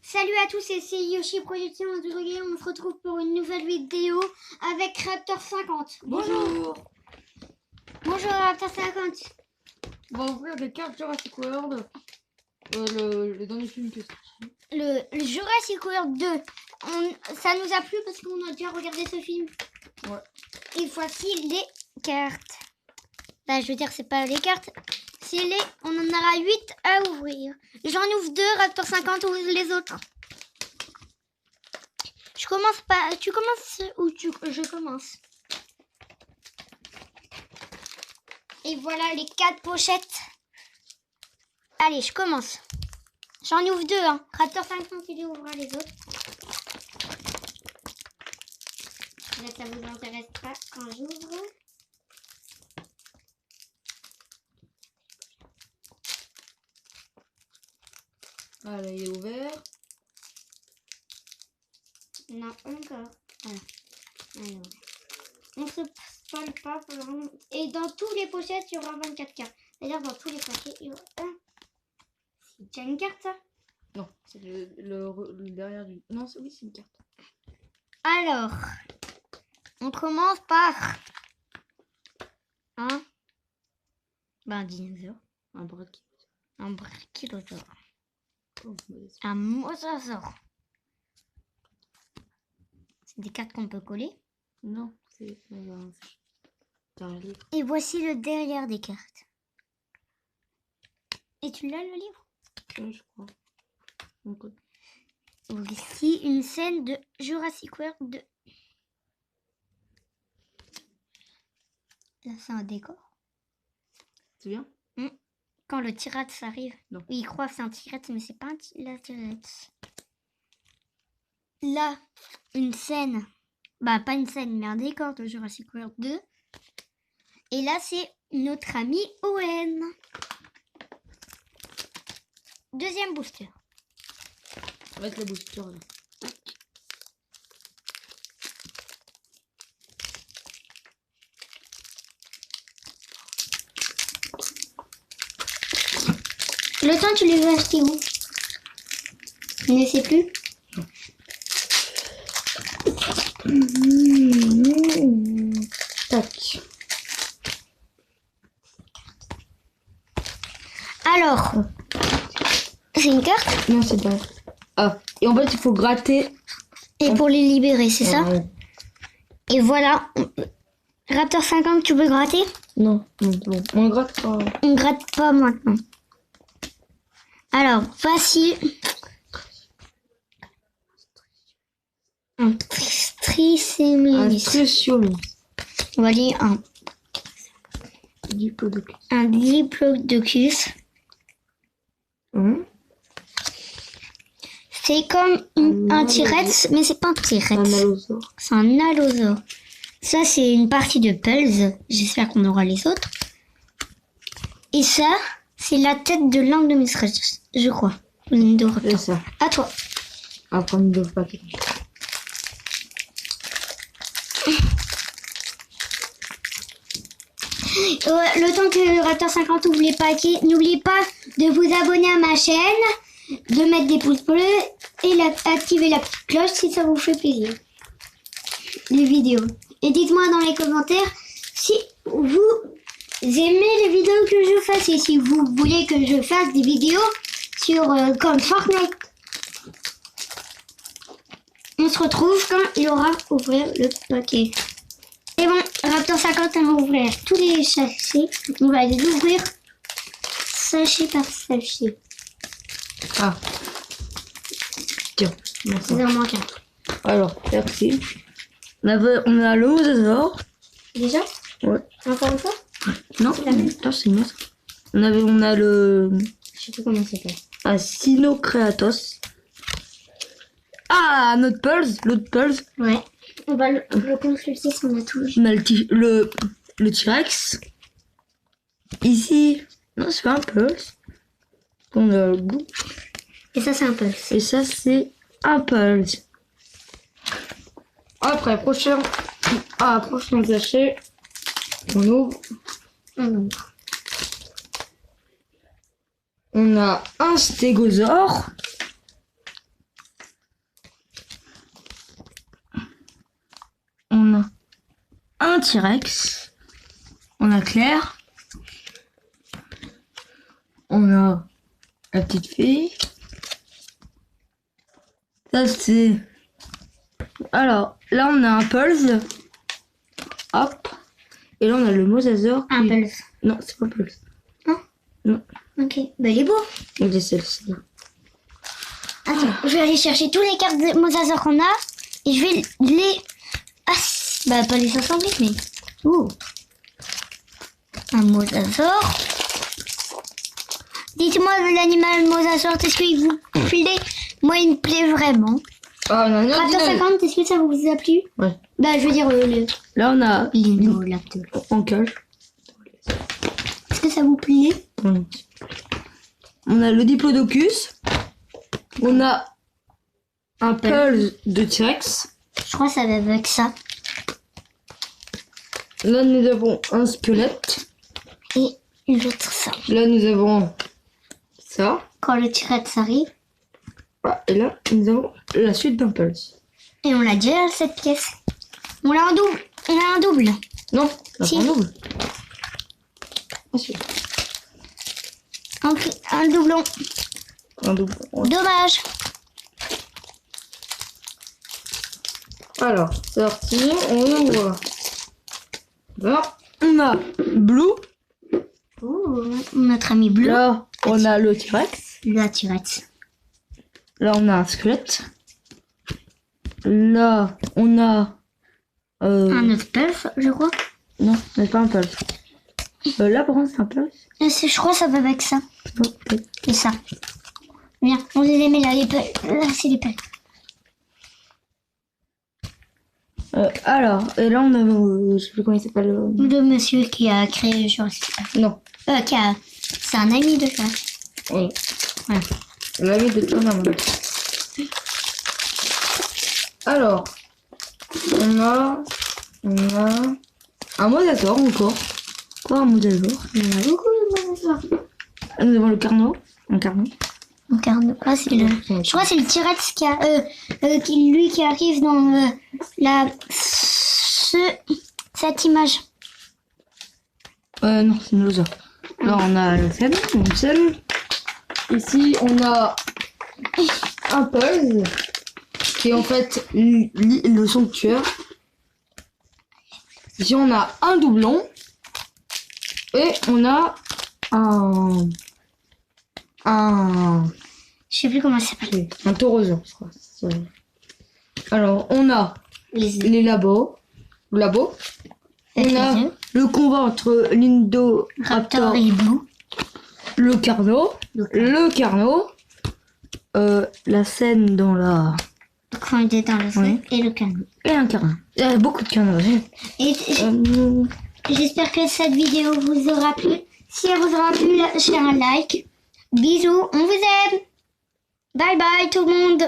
Salut à tous, et c'est Yoshi Production. Aujourd'hui, on se retrouve pour une nouvelle vidéo avec Raptor 50. Bonjour. Bonjour Raptor 50. On va ouvrir des cartes Jurassic World. Le dernier film qui est sorti. Le Jurassic World 2. Ça nous a plu parce qu'on a déjà regardé ce film. Ouais. Et voici les cartes. Bah, je veux dire, c'est pas les cartes. C'est les... On en aura 8 à ouvrir. J'en ouvre 2, Raptor 50 ouvre les autres. Je commence pas. Tu commences ou je commence? Et voilà les 4 pochettes. Allez, je commence. J'en ouvre 2, hein. Raptor 50, il ouvrira les autres. Là, ça vous intéresse pas quand j'ouvre. Ah là, il est ouvert. Non, encore. Voilà. Alors, on se spoil pas. Et dans tous les pochettes, il y aura 24 cartes. C'est-à-dire dans tous les paquets, il y aura un. C'est déjà une carte, ça? Non, c'est le derrière du... Non, oui, c'est une carte. Alors, on commence par un dinosaure, Un braquet. un brachiosaure, Oh, un mosasaure. C'est des cartes qu'on peut coller. non, c'est un livre. Et voici le derrière des cartes. Et tu l'as, le livre? Ouais, je crois. Donc, Voici une scène de Jurassic World 2. Là, c'est un décor. c'est bien. Quand le T-Rex arrive, Non. oui, il croit que c'est un T-Rex, mais c'est pas un T-Rex. Là, une scène, bah pas une scène, mais un décor de Jurassic World 2. Et là, c'est notre ami Owen. Deuxième booster. On va mettre la booster là. Le temps, tu les veux acheter où? Je ne sais plus. Tac. Alors, c'est une carte. Non, c'est pas. Ah, et en fait, il faut gratter. Et pour les libérer, c'est ça? Ouais. Et voilà. Raptor 50, tu veux gratter? Non, bon. On gratte pas. On gratte pas maintenant. Alors, voici un Un Triceratops. Stréciomis. Voilà Diplodocus. un Diplodocus. C'est comme un T-Rex, mais c'est pas un Un T-Rex. allosaure. C'est un allosaure. Ça, c'est une partie de Pulse. J'espère qu'on aura les autres. Et ça, c'est la tête de l'Indominus, je crois. C'est ça. À toi. À prendre deux paquets. Le temps que Raptor 50 ouvre les paquets, n'oubliez pas de vous abonner à ma chaîne, de mettre des pouces bleus et d'activer la petite cloche si ça vous fait plaisir. Les vidéos. Et dites-moi dans les commentaires si vous aimez les vidéos que je fasse et si vous voulez que je fasse des vidéos sur comme Fortnite. On se retrouve quand il aura ouvert le paquet. Et bon, Raptor 50 va ouvrir tous les sachets. On va les ouvrir sachet par sachet. Ah. Tiens, merci. Il en manque un. Alors, merci. On a le mosasaure. Déjà? Ouais. Encore une fois? Non, C'est la même. attends, c'est une autre. On a le Je sais plus comment ça s'appelle. Acinocreatos. Ah, notre Pulse, l'autre Pulse. Ouais. On va le consulter si on a tout. On a le T-Rex. Ici, non, c'est pas un Pulse. On a le bout. Et ça, c'est un peu. Et ça, c'est un Pulse. Après, prochain sachet. On ouvre. On a un stégosaure. T-Rex. On a Claire. On a la petite fille. Ça c'est... Alors, là on a un Pulse. Hop. Et là on a le mosasaure. Un Pulse. Non, c'est pas un Pulse. Non. Non. Ok, bah il est beau. Il est celle-ci. Attends, je vais aller chercher tous les cartes de mosasaures qu'on a et je vais les... Ah, bah pas les assembler, mais... Ouh. Un mosasaure. Dites-moi l'animal mosasaure, est-ce qu'il vous plaît? Moi, il me plaît vraiment. Ah, on a un Raptor 50, est-ce que ça vous a plu? Ouais. Bah, je veux dire le... Là on a L'Indoraptor. en cage. Est-ce que ça vous plaît? On a le Diplodocus. On a un Pulse de T-Rex. Je crois que ça va avec ça. Là nous avons un squelette. Et l'autre ça. Là nous avons ça. Quand le T-Rex arrive. Ah, et là nous avons la suite d'un Pulse. Et on l'a déjà cette pièce. On l'a en double. On a un double. Non, on a Si. pas un double. Ah, si. Un doublon. Un double. Ouais. Dommage. Alors, c'est parti, on ouvre. Là, on a Blue. Ouh, notre ami bleu. Là, on a le T-Rex. Le T-Rex. Là, on a un squelette. Là, on a... Un autre Pulse, je crois. Non, c'est pas un Pulse. Là, par contre, c'est un Pulse. Je crois que ça va avec ça. Non, peut-être. Et ça. Viens, on les met là. Les Pulse. Là, c'est les Pulse. Alors, et là, on a... je sais plus comment il s'appelle. Le monsieur qui a créé Jurassic Park. Non. C'est un ami de Jurassic. Oui. Ouais. L'ami de Tournament. Alors, on a un mosasaure encore. Quoi, un mosasaure? Il y en a beaucoup de mosasaures. Nous avons le Carno. Un Carno. Un Carno. Ah, c'est le... Je crois que c'est le T-Rex qui arrive dans cette image. Non, c'est une losa. Là, on a le scène, une scène. Ici, on a un Pulse qui est en fait le sanctuaire. Ici, on a un doublon et on a Je sais plus comment ça s'appelle. un taurosaure, je crois. Alors, on a les labos. On a le combat entre l'Indoraptor, Raptor et Blue. le Carno, la scène dans la... Quand il était dans le Oui. et le Carno. Et un Carno. Il y a beaucoup de Carnos. Et j'espère que cette vidéo vous aura plu. Si elle vous aura plu, lâchez un like. Bisous, on vous aime. Bye bye tout le monde.